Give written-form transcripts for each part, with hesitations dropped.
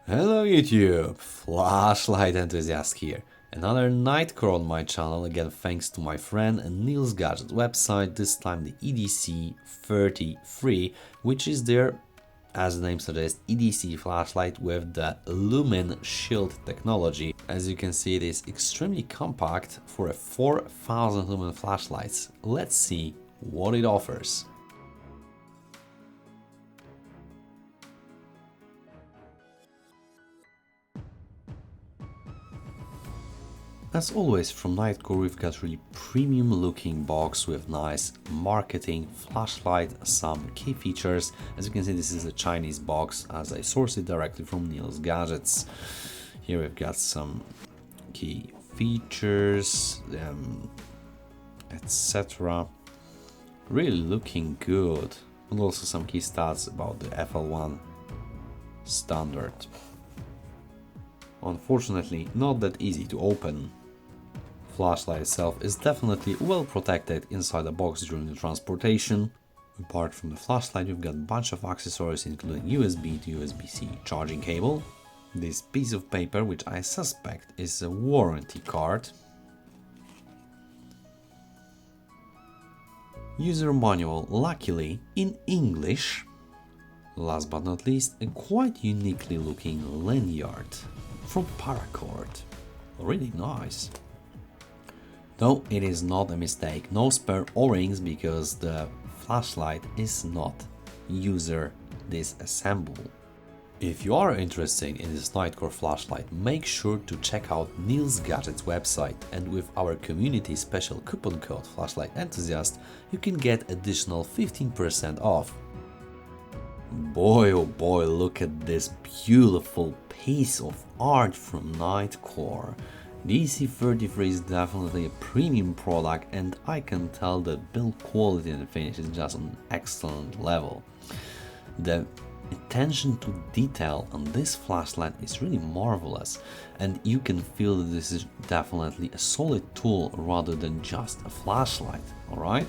Hello YouTube, Flashlight Enthusiast here. Another Nitecore on my channel, again thanks to my friend Neal's gadget website, this time the EDC33, which is their, as the name suggests, EDC flashlight with the Lumen shield technology. As you can see, it is extremely compact for a 4000 lumen flashlights. Let's see what it offers. As always from Nitecore, we've got really premium looking box with nice marketing, flashlight, some key features. As you can see, this is a Chinese box as I sourced it directly from Neal's gadgets. Here we've got some key features, etc. Really looking good. And also some key stats about the FL1 standard. Unfortunately, not that easy to open. Flashlight itself is definitely well protected inside the box during the transportation. Apart from the flashlight, we've got a bunch of accessories including USB to USB-C charging cable, this piece of paper which I suspect is a warranty card, user manual luckily in English, last but not least a quite uniquely looking lanyard from Paracord, really nice. Though it is not a mistake, no spare O-rings because the flashlight is not user disassembled. If you are interested in this Nitecore flashlight, make sure to check out Neal's Gadgets website, and with our community special coupon code Flashlight Enthusiast, you can get additional 15% off. Boy oh boy, look at this beautiful piece of art from Nitecore. The EDC33 is definitely a premium product, and I can tell that build quality and finish is just on an excellent level. The attention to detail on this flashlight is really marvelous, and you can feel that this is definitely a solid tool rather than just a flashlight, alright?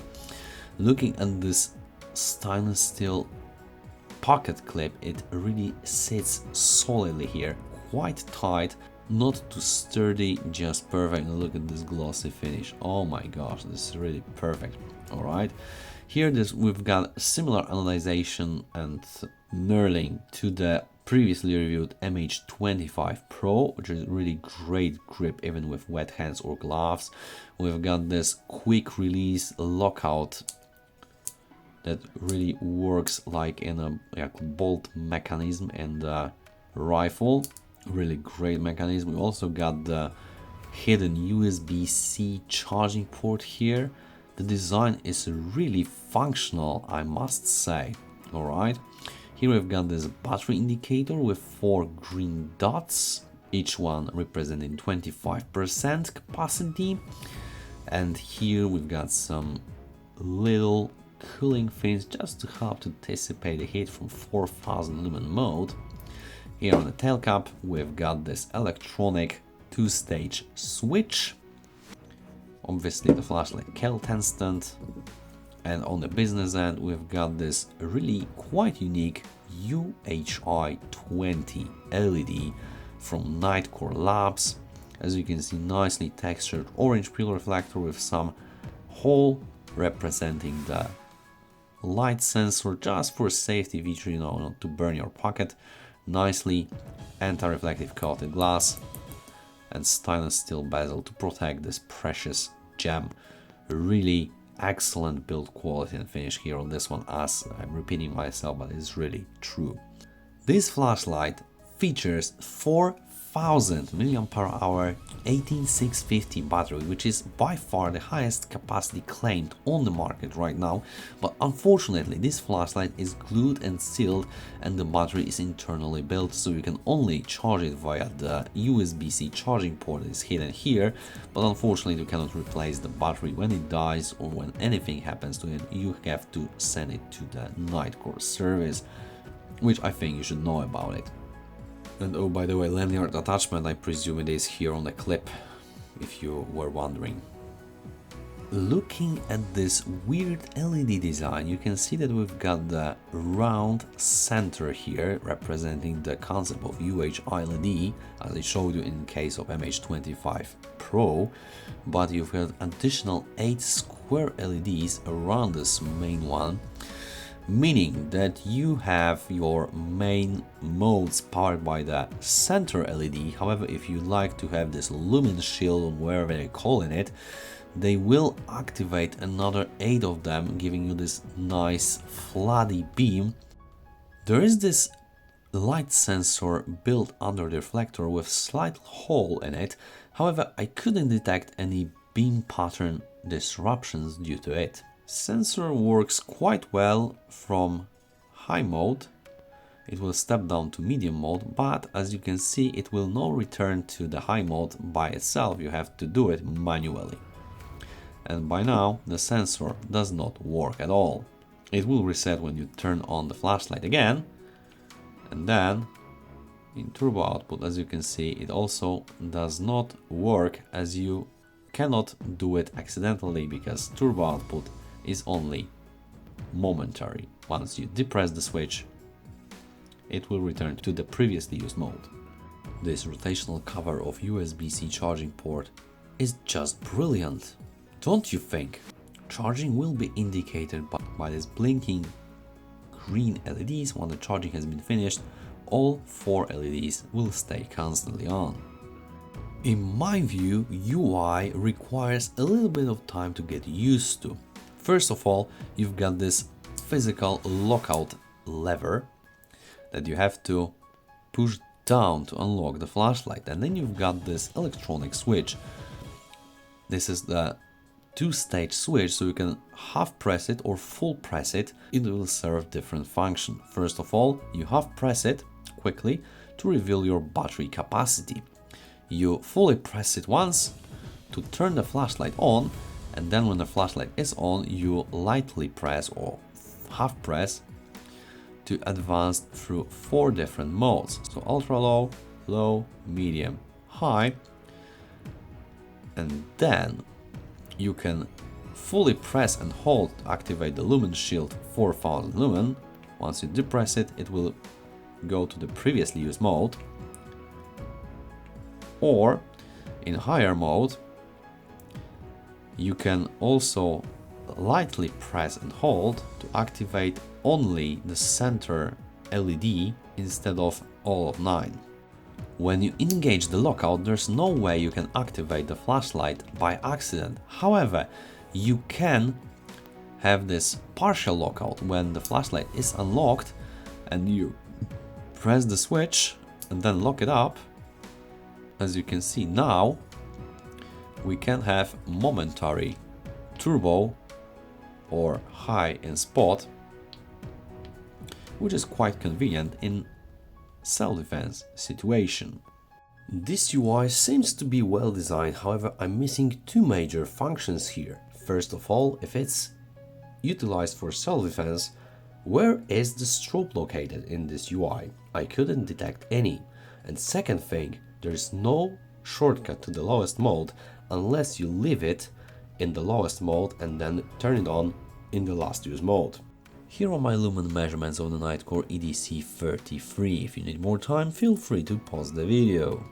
Looking at this stainless steel pocket clip, it really sits solidly here, quite tight. Not too sturdy, just perfect. Look at this glossy finish. Oh my gosh, this is really perfect. All right, here we've got similar analyzation and knurling to the previously reviewed MH25 Pro, which is really great grip even with wet hands or gloves. We've got this quick release lockout that really works like in a bolt mechanism and rifle. Really great mechanism. We also got the hidden USB-C charging port here. The design is really functional, I must say. Alright, here we've got this battery indicator with 4 green dots, each one representing 25% capacity. And here we've got some little cooling fins just to help to dissipate the heat from 4000 lumen mode. Here on the tail cap, we've got this electronic 2-stage switch. Obviously the flashlight Kel stand. And on the business end, we've got this really quite unique UHI-20 LED from Nitecore Labs. As you can see, nicely textured orange peel reflector with some hole representing the light sensor, just for safety feature, you know, not to burn your pocket. Nicely anti-reflective coated glass and stainless steel bezel to protect this precious gem. Really excellent build quality and finish here on this one, as I'm repeating myself, but it's really true. This flashlight features 4000 mAh 18650 battery, which is by far the highest capacity claimed on the market right now, but unfortunately this flashlight is glued and sealed and the battery is internally built, so you can only charge it via the USB-C charging port that is hidden here, but unfortunately you cannot replace the battery when it dies or when anything happens to it. You have to send it to the Nitecore service, which I think you should know about it. And oh, by the way, lanyard attachment, I presume it is here on the clip, if you were wondering. Looking at this weird LED design, you can see that we've got the round center here, representing the concept of UHI LED, as I showed you in case of MH25 Pro, but you've got additional 8 square LEDs around this main one, meaning that you have your main modes powered by the center LED. However, if you like to have this Lumen shield, wherever they're calling it, they will activate another 8 of them, giving you this nice floody beam. There is this light sensor built under the reflector with slight hole in it. However, I couldn't detect any beam pattern disruptions due to it. Sensor works quite well from high mode. It will step down to medium mode, but as you can see, it will not return to the high mode by itself. You have to do it manually. And by now, the sensor does not work at all. It will reset when you turn on the flashlight again. And then, in turbo output, as you can see, it also does not work, as you cannot do it accidentally, because turbo output is only momentary. Once you depress the switch, it will return to the previously used mode. This rotational cover of USB-C charging port is just brilliant. Don't you think? Charging will be indicated by this blinking green LEDs. When the charging has been finished, all 4 LEDs will stay constantly on. In my view, UI requires a little bit of time to get used to. First of all, you've got this physical lockout lever that you have to push down to unlock the flashlight, and then you've got this electronic switch. This is the 2-stage switch, so you can half press it or full press it. It will serve different function. First of all, you half press it quickly to reveal your battery capacity. You fully press it once to turn the flashlight on, and then when the flashlight is on, you lightly press or half press to advance through 4 different modes. So ultra low, low, medium, high, and then you can fully press and hold to activate the Lumen shield 4000 lumen. Once you depress it, it will go to the previously used mode. Or in higher mode, you can also lightly press and hold to activate only the center LED instead of all of 9. When you engage the lockout, there's no way you can activate the flashlight by accident. However, you can have this partial lockout when the flashlight is unlocked and you press the switch and then lock it up. As you can see now, we can have momentary turbo or high in spot, which is quite convenient in self-defense situation. This UI seems to be well designed, however I'm missing 2 major functions here. First of all, if it's utilized for self-defense, where is the strobe located in this UI? I couldn't detect any. And second thing, there is no shortcut to the lowest mode unless you leave it in the lowest mode and then turn it on in the last use mode. Here are my lumen measurements of the Nitecore EDC33. If you need more time, feel free to pause the video.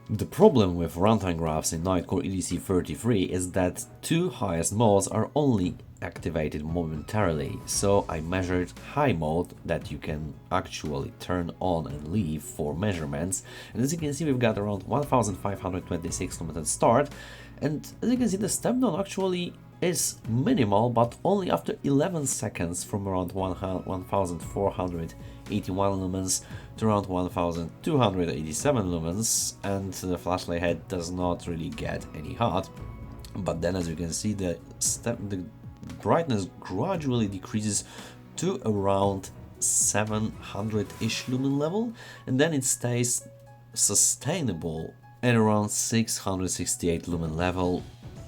The problem with runtime graphs in Nitecore EDC33 is that 2 highest modes are only activated momentarily, so I measured high mode that you can actually turn on and leave for measurements, and as you can see we've got around 1526 km start, and as you can see the step down actually is minimal, but only after 11 seconds from around 1481 lumens to around 1287 lumens, and the flashlight head does not really get any hot. But then as you can see the brightness gradually decreases to around 700-ish lumen level, and then it stays sustainable at around 668 lumen level,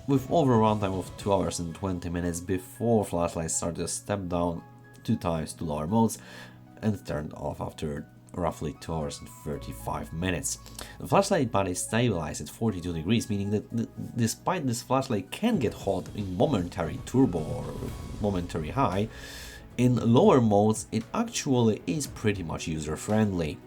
with over a runtime of 2 hours and 20 minutes before flashlight started to step down 2 times to lower modes and turned off after roughly 2 hours and 35 minutes. The flashlight body is stabilized at 42 degrees, meaning that despite this flashlight can get hot in momentary turbo or momentary high, in lower modes it actually is pretty much user-friendly.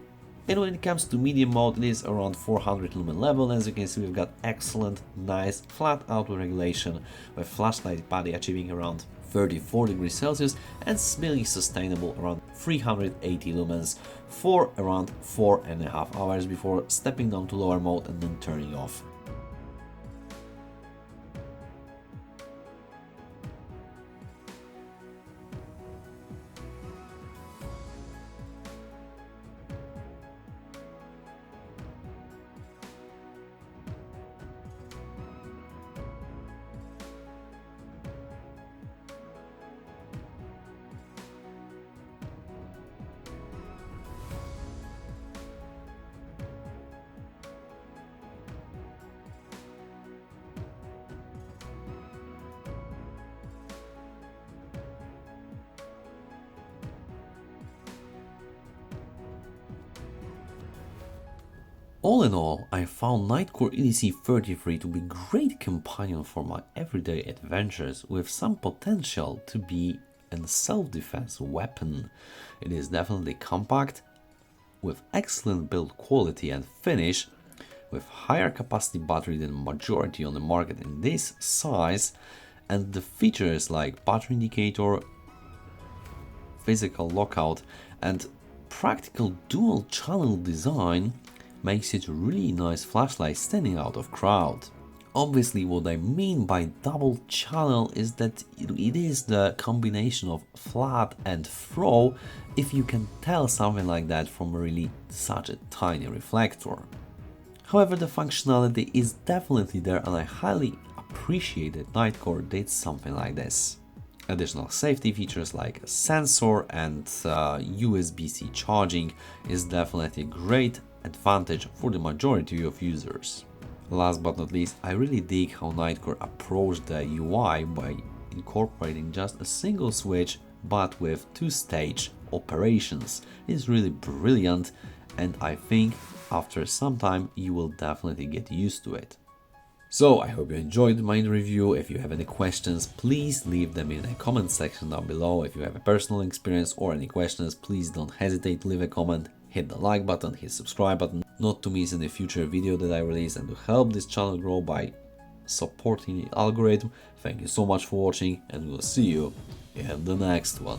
And when it comes to medium mode, it is around 400 lumen level. As you can see, we've got excellent, nice, flat output regulation, with flashlight body achieving around 34 degrees Celsius and smelling sustainable around 380 lumens for around 4.5 hours before stepping down to lower mode and then turning off. All in all, I found Nitecore EDC33 to be a great companion for my everyday adventures, with some potential to be a self-defense weapon. It is definitely compact, with excellent build quality and finish, with higher capacity battery than majority on the market in this size, and the features like battery indicator, physical lockout, and practical dual channel design makes it a really nice flashlight standing out of crowd. Obviously, what I mean by double channel is that it is the combination of flat and throw, if you can tell something like that from really such a tiny reflector. However, the functionality is definitely there, and I highly appreciate that Nitecore did something like this. Additional safety features like a sensor and USB-C charging is definitely a great advantage for the majority of users. Last but not least, I really dig how Nitecore approached the UI by incorporating just a single switch but with two-stage operations. It's really brilliant, and I think after some time you will definitely get used to it. So I hope you enjoyed my review. If you have any questions, please leave them in the comment section down below. If you have a personal experience or any questions, please don't hesitate to leave a comment. Hit the like button, hit subscribe button, not to miss any future video that I release, and to help this channel grow by supporting the algorithm. Thank you so much for watching, and we'll see you in the next one.